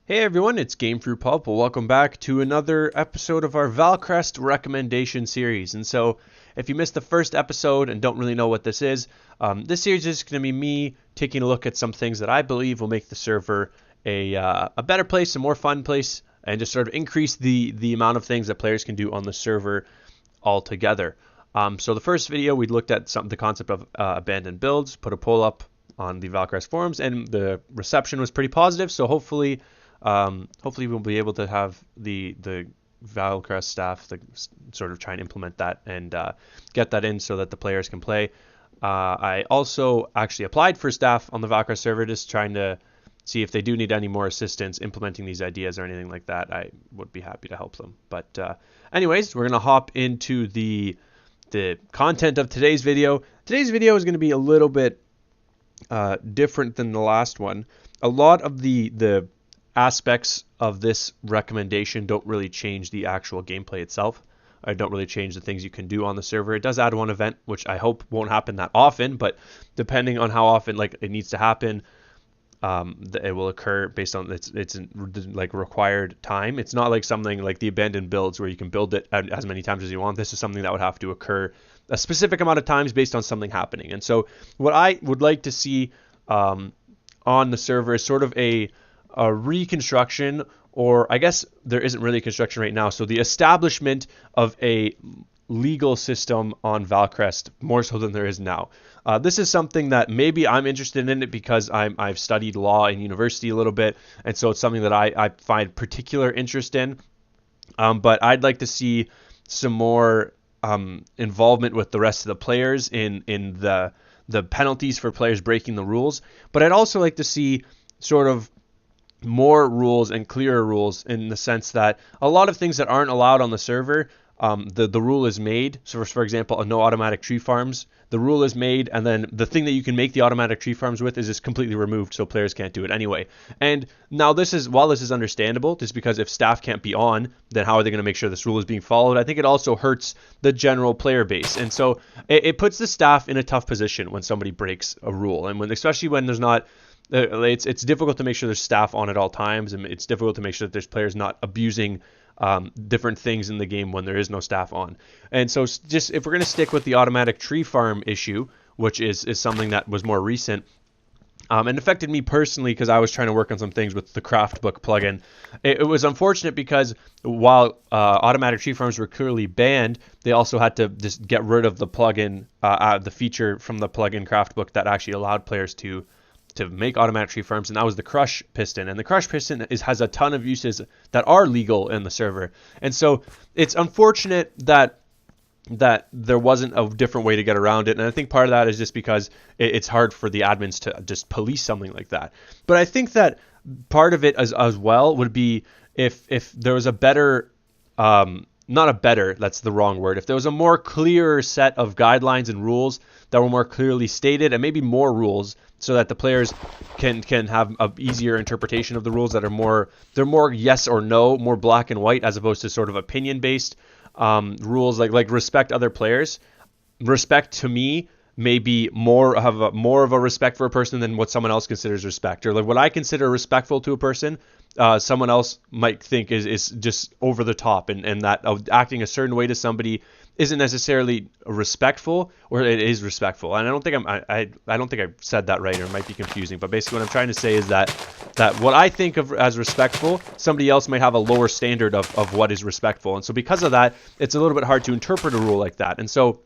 Hey everyone, it's Gamefruitpulp. Well, welcome back to another episode of our Valcrest recommendation series. And so, if you missed the first episode and don't really know what this series is going to be me taking a look at some things that I believe will make the server a better place, a more fun place, and just sort of increase the amount of things that players can do on the server altogether. So the first video we looked at the concept of abandoned builds, put a poll up on the Valcrest forums, and the reception was pretty positive. So hopefully we'll be able to have the Valcrest staff sort of try and implement that and get that in so that the players can play. I also actually applied for staff on the Valcrest server, just trying to see if they do need any more assistance implementing these ideas or anything like that. I would be happy to help them. But anyways, we're gonna hop into the content of today's video. Today's video is going to be a little bit different than the last one. A lot of the aspects of this recommendation don't really change the actual gameplay itself. I don't really change the things you can do on the server. It does add one event, which I hope won't happen that often, but depending on how often it needs to happen, it will occur based on its like required time. It's not like something like the abandoned builds where you can build it as many times as you want. This is something that would have to occur a specific amount of times based on something happening. And so what I would like to see on the server is sort of a reconstruction, or I guess there isn't really a construction right now. So the establishment of a legal system on Valcrest, more so than there is now. This is something that maybe I'm interested in it because I've studied law in university a little bit, and so it's something that I find particular interest in. But I'd like to see some more involvement with the rest of the players in the penalties for players breaking the rules. But I'd also like to see sort of more rules and clearer rules, in the sense that a lot of things that aren't allowed on the server, the rule is made. So for example, no automatic tree farms. The rule is made, and then the thing that you can make the automatic tree farms with is just completely removed, so players can't do it anyway. And now while this is understandable, just because if staff can't be on, then how are they going to make sure this rule is being followed? I think it also hurts the general player base, and so it puts the staff in a tough position when somebody breaks a rule, and especially when there's not. It's difficult to make sure there's staff on at all times, and it's difficult to make sure that there's players not abusing different things in the game when there is no staff on. And so just if we're going to stick with the automatic tree farm issue, which is something that was more recent, and affected me personally because I was trying to work on some things with the Craftbook plugin. It was unfortunate because while automatic tree farms were clearly banned, they also had to just get rid of the plugin, the feature from the plugin Craftbook that actually allowed players to make automatic tree farms, and that was the crush piston. And the crush piston has a ton of uses that are legal in the server. And so it's unfortunate that there wasn't a different way to get around it. And I think part of that is just because it's hard for the admins to just police something like that. But I think that part of it as well would be if there was a better, not a better, that's the wrong word. If there was a more clear set of guidelines and rules that were more clearly stated, and maybe more rules so that the players can have an easier interpretation of the rules that are they're more yes or no, more black and white, as opposed to sort of opinion based rules like respect other players. Respect to me maybe more of a respect for a person than what someone else considers respect, or like what I consider respectful to a person, someone else might think is just over the top, and that acting a certain way to somebody isn't necessarily respectful, or it is respectful. And I don't think I don't think I said that right, or it might be confusing. But basically, what I'm trying to say is that what I think of as respectful, somebody else might have a lower standard of what is respectful, and so because of that, it's a little bit hard to interpret a rule like that. And so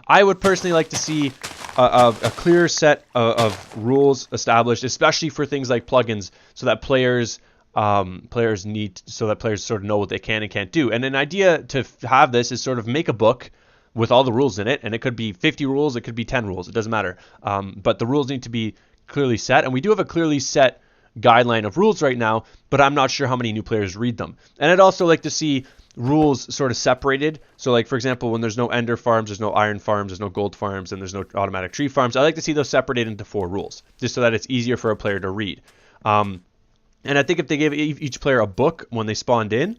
I would personally like to see a clear set of rules established, especially for things like plugins, so that players sort of know what they can and can't do. And an idea to have this is sort of make a book with all the rules in it, and it could be 50 rules, it could be 10 rules, it doesn't matter. But the rules need to be clearly set, and we do have a clearly set guideline of rules right now, but I'm not sure how many new players read them. And I'd also like to see rules sort of separated. So like, for example, when there's no ender farms, there's no iron farms, there's no gold farms, and there's no automatic tree farms, I like to see those separated into 4 rules, just so that it's easier for a player to read. And I think if they gave each player a book when they spawned in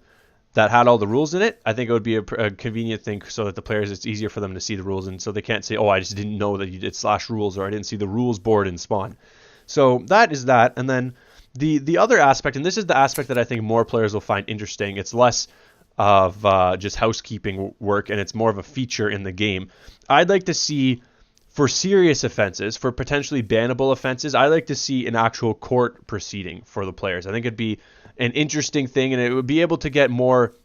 that had all the rules in it, I think it would be a convenient thing, so that the players, it's easier for them to see the rules, and so they can't say, oh, I just didn't know that you did /rules, or I didn't see the rules board in spawn. So that is that. And then The other aspect, and this is the aspect that I think more players will find interesting, it's less of just housekeeping work, and it's more of a feature in the game. I'd like to see, for serious offenses, for potentially bannable offenses, I'd like to see an actual court proceeding for the players. I think it'd be an interesting thing, and it would be able to get more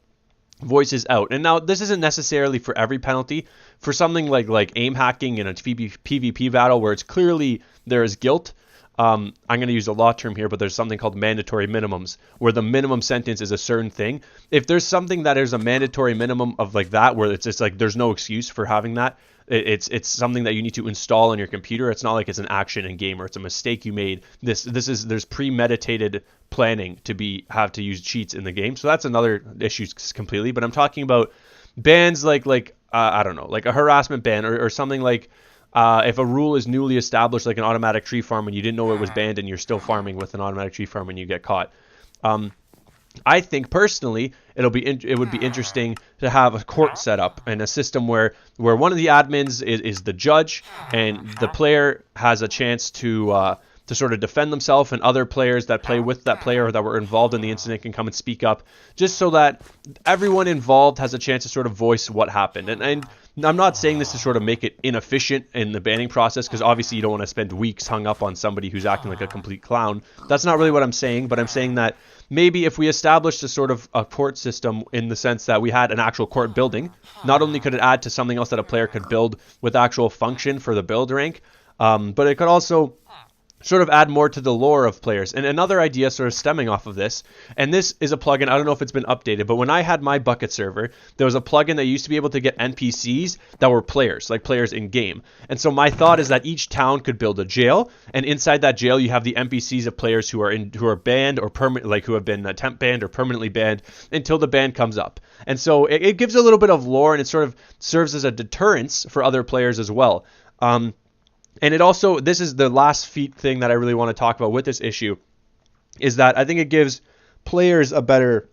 voices out. And now this isn't necessarily for every penalty. For something like aim hacking in a PvP battle where it's clearly there is guilt, I'm going to use a law term here, but there's something called mandatory minimums, where the minimum sentence is a certain thing. If there's something that is a mandatory minimum of like that, where it's just like there's no excuse for having that, it's something that you need to install on your computer. It's not like it's an action in game or it's a mistake you made. There's premeditated planning to have to use cheats in the game. So that's another issue completely. But I'm talking about bans like I don't know, like a harassment ban or something like. If a rule is newly established, like an automatic tree farm, and you didn't know it was banned, and you're still farming with an automatic tree farm when you get caught, I think personally it would be interesting to have a court set up and a system where one of the admins is the judge, and the player has a chance to sort of defend themselves, and other players that play with that player or that were involved in the incident can come and speak up, just so that everyone involved has a chance to sort of voice what happened. And I'm not saying this to sort of make it inefficient in the banning process, because obviously you don't want to spend weeks hung up on somebody who's acting like a complete clown. That's not really what I'm saying, but I'm saying that maybe if we established a sort of a court system in the sense that we had an actual court building, not only could it add to something else that a player could build with actual function for the build rank, but it could also sort of add more to the lore of players. And another idea sort of stemming off of this, and this is a plugin, I don't know if it's been updated, but when I had my bucket server, there was a plugin that used to be able to get NPCs that were players, like players in game. And so my thought is that each town could build a jail, and inside that jail you have the NPCs of players who are banned or who have been temp banned or permanently banned until the ban comes up. And so it gives a little bit of lore, and it sort of serves as a deterrence for other players as well. And it also, this is the last thing that I really want to talk about with this issue, is that I think it gives players a better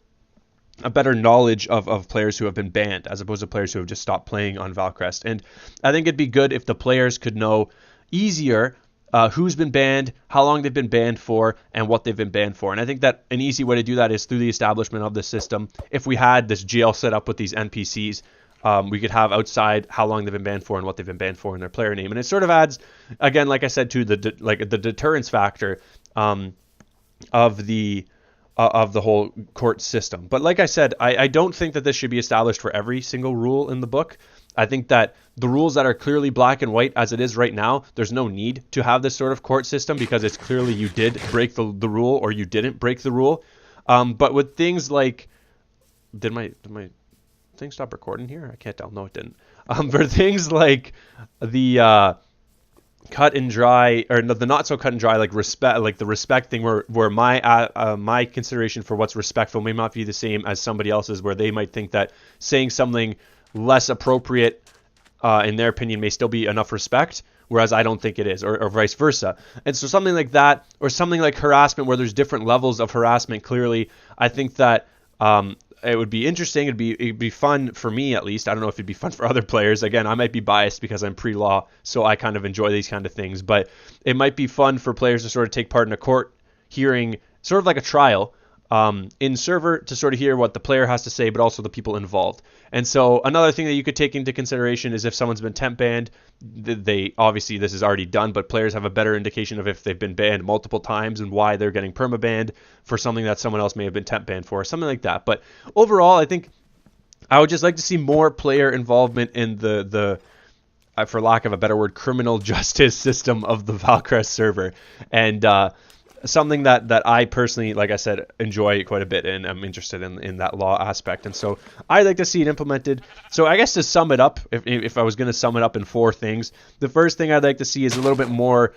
knowledge of players who have been banned, as opposed to players who have just stopped playing on Valcrest. And I think it'd be good if the players could know easier who's been banned, how long they've been banned for, and what they've been banned for. And I think that an easy way to do that is through the establishment of this system. If we had this jail set up with these NPCs, we could have outside how long they've been banned for and what they've been banned for in their player name. And it sort of adds, again, like I said, to the deterrence factor of the whole court system. But like I said, I don't think that this should be established for every single rule in the book. I think that the rules that are clearly black and white as it is right now, there's no need to have this sort of court system, because it's clearly you did break the rule or you didn't break the rule. But with things like, did my thing stop recording here? I can't tell. No, it didn't. For things like the cut and dry, or the not so cut and dry, like respect, like the respect thing, where my consideration for what's respectful may not be the same as somebody else's, where they might think that saying something less appropriate in their opinion may still be enough respect, whereas I don't think it is, or vice versa. And so something like that, or something like harassment, where there's different levels of harassment, clearly, I think that it would be interesting. It'd be fun for me, at least. I don't know if it'd be fun for other players. Again, I might be biased because I'm pre-law, so I kind of enjoy these kind of things. But it might be fun for players to sort of take part in a court hearing, sort of like a trial, in server, to sort of hear what the player has to say, but also the people involved. And so another thing that you could take into consideration is if someone's been temp banned, they obviously, this is already done, but players have a better indication of if they've been banned multiple times and why they're getting permabanned for something that someone else may have been temp banned for, something like that. But overall, I think I would just like to see more player involvement in the for lack of a better word, criminal justice system of the Valcrest server. And something that I personally, like I said, enjoy quite a bit, and I'm interested in that law aspect. And so I'd like to see it implemented. So I guess to sum it up, if I was going to sum it up in 4 things, the first thing I'd like to see is a little bit more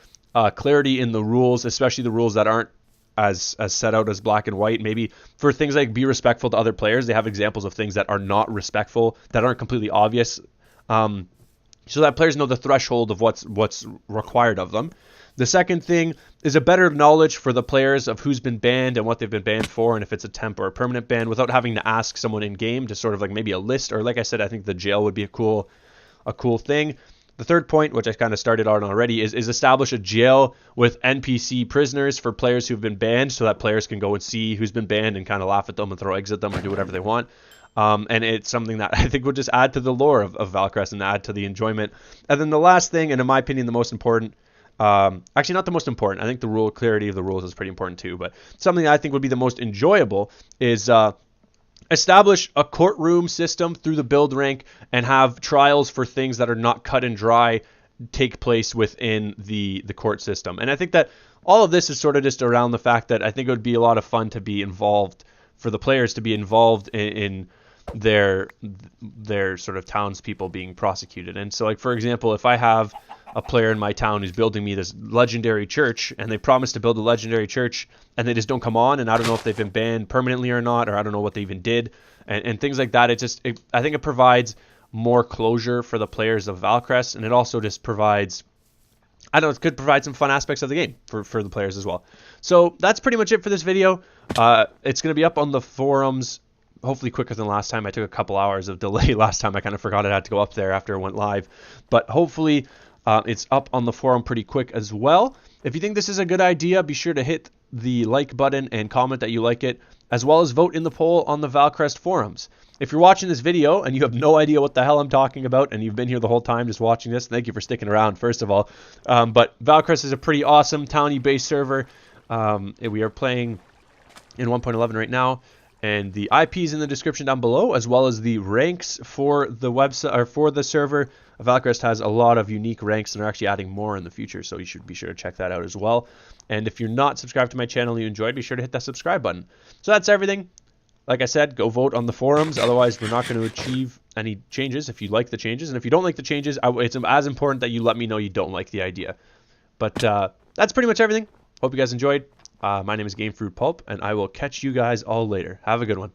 clarity in the rules, especially the rules that aren't as set out as black and white. Maybe for things like be respectful to other players, they have examples of things that are not respectful, that aren't completely obvious, so that players know the threshold of what's required of them. The second thing is a better knowledge for the players of who's been banned and what they've been banned for, and if it's a temp or a permanent ban, without having to ask someone in game, to sort of like maybe a list, or like I said, I think the jail would be a cool thing. The third point, which I kind of started on already, is establish a jail with NPC prisoners for players who've been banned, so that players can go and see who's been banned and kind of laugh at them and throw eggs at them or do whatever they want. And it's something that I think would just add to the lore of Valcrest and add to the enjoyment. And then the last thing, and in my opinion the most important, actually not the most important, I think the clarity of the rules is pretty important too, but something that I think would be the most enjoyable is establish a courtroom system through the build rank and have trials for things that are not cut and dry take place within the court system. And I think that all of this is sort of just around the fact that I think it would be a lot of fun to be involved, for the players to be involved in their sort of townspeople being prosecuted. And so, like, for example, if I have a player in my town who's building me this legendary church, and they promise to build a legendary church, and they just don't come on, and I don't know if they've been banned permanently or not, or I don't know what they even did, and things like that. I think it provides more closure for the players of Valcrest, and it also just provides, I don't know, it could provide some fun aspects of the game for the players as well. So that's pretty much it for this video. It's going to be up on the forums hopefully quicker than last time. I took a couple hours of delay last time. I kind of forgot it had to go up there after it went live, but hopefully it's up on the forum pretty quick as well. If you think this is a good idea, be sure to hit the like button and comment that you like it, as well as vote in the poll on the Valcrest forums. If you're watching this video and you have no idea what the hell I'm talking about, and you've been here the whole time just watching this, thank you for sticking around, first of all. But Valcrest is a pretty awesome Towny-based server. We are playing in 1.11 right now, and the IP is in the description down below, as well as the ranks for the website or for the server. Valcrest has a lot of unique ranks, and they're actually adding more in the future, so you should be sure to check that out as well. And if you're not subscribed to my channel and you enjoyed, be sure to hit that subscribe button. So that's everything. Like I said, go vote on the forums, otherwise we're not going to achieve any changes if you like the changes. And if you don't like the changes, it's as important that you let me know you don't like the idea. But that's pretty much everything. Hope you guys enjoyed. My name is Gamefruitpulp, and I will catch you guys all later. Have a good one.